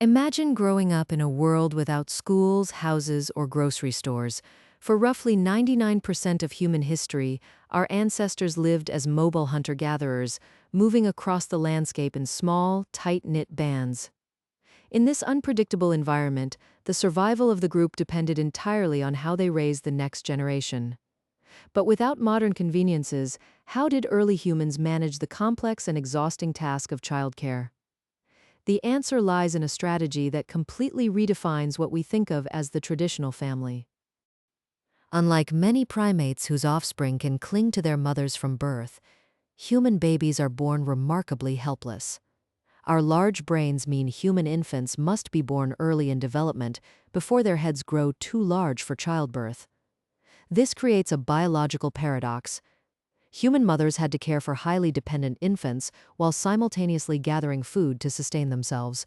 Imagine growing up in a world without schools, houses, or grocery stores. For roughly 99% of human history, our ancestors lived as mobile hunter-gatherers, moving across the landscape in small, tight-knit bands. In this unpredictable environment, the survival of the group depended entirely on how they raised the next generation. But without modern conveniences, how did early humans manage the complex and exhausting task of childcare? The answer lies in a strategy that completely redefines what we think of as the traditional family. Unlike many primates whose offspring can cling to their mothers from birth, human babies are born remarkably helpless. Our large brains mean human infants must be born early in development before their heads grow too large for childbirth. This creates a biological paradox. Human mothers had to care for highly dependent infants while simultaneously gathering food to sustain themselves.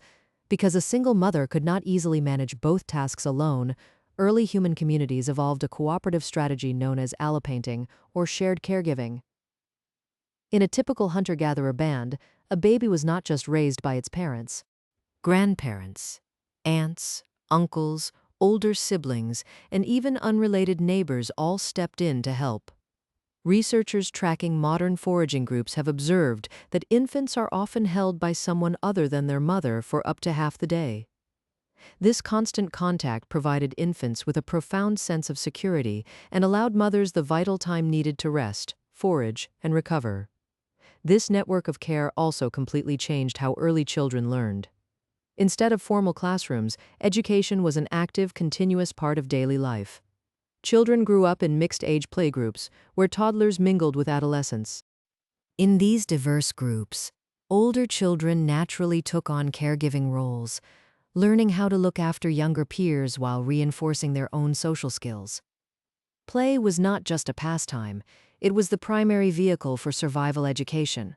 Because a single mother could not easily manage both tasks alone, early human communities evolved a cooperative strategy known as alloparenting, or shared caregiving. In a typical hunter-gatherer band, a baby was not just raised by its parents. Grandparents, aunts, uncles, older siblings, and even unrelated neighbors all stepped in to help. Researchers tracking modern foraging groups have observed that infants are often held by someone other than their mother for up to half the day. This constant contact provided infants with a profound sense of security and allowed mothers the vital time needed to rest, forage, and recover. This network of care also completely changed how early children learned. Instead of formal classrooms, education was an active, continuous part of daily life. Children grew up in mixed-age playgroups, where toddlers mingled with adolescents. In these diverse groups, older children naturally took on caregiving roles, learning how to look after younger peers while reinforcing their own social skills. Play was not just a pastime, it was the primary vehicle for survival education.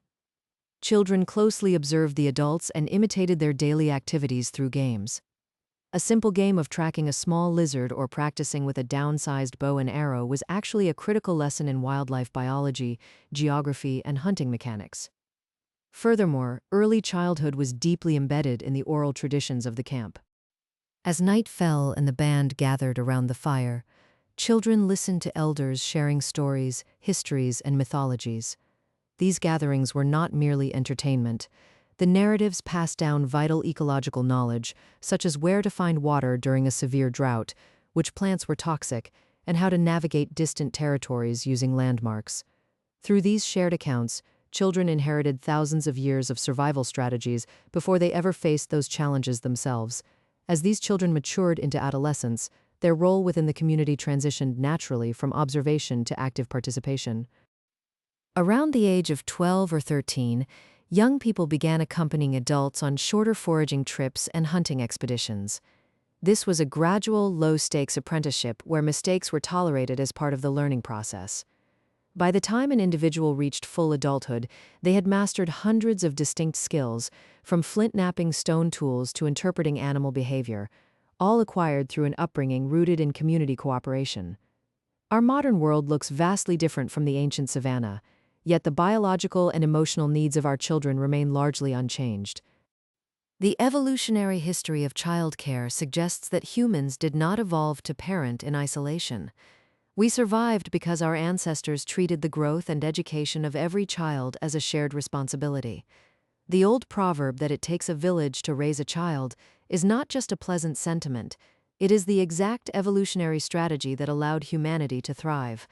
Children closely observed the adults and imitated their daily activities through games. A simple game of tracking a small lizard or practicing with a downsized bow and arrow was actually a critical lesson in wildlife biology, geography, and hunting mechanics. Furthermore, early childhood was deeply embedded in the oral traditions of the camp. As night fell and the band gathered around the fire, children listened to elders sharing stories, histories, and mythologies. These gatherings were not merely entertainment. The narratives passed down vital ecological knowledge, such as where to find water during a severe drought, which plants were toxic, and how to navigate distant territories using landmarks. Through these shared accounts, children inherited thousands of years of survival strategies before they ever faced those challenges themselves. As these children matured into adolescence, their role within the community transitioned naturally from observation to active participation. Around the age of 12 or 13, young people began accompanying adults on shorter foraging trips and hunting expeditions. This was a gradual, low-stakes apprenticeship where mistakes were tolerated as part of the learning process. By the time an individual reached full adulthood, they had mastered hundreds of distinct skills, from flint-knapping stone tools to interpreting animal behavior, all acquired through an upbringing rooted in community cooperation. Our modern world looks vastly different from the ancient savanna, yet the biological and emotional needs of our children remain largely unchanged. The evolutionary history of childcare suggests that humans did not evolve to parent in isolation. We survived because our ancestors treated the growth and education of every child as a shared responsibility. The old proverb that it takes a village to raise a child is not just a pleasant sentiment, it is the exact evolutionary strategy that allowed humanity to thrive.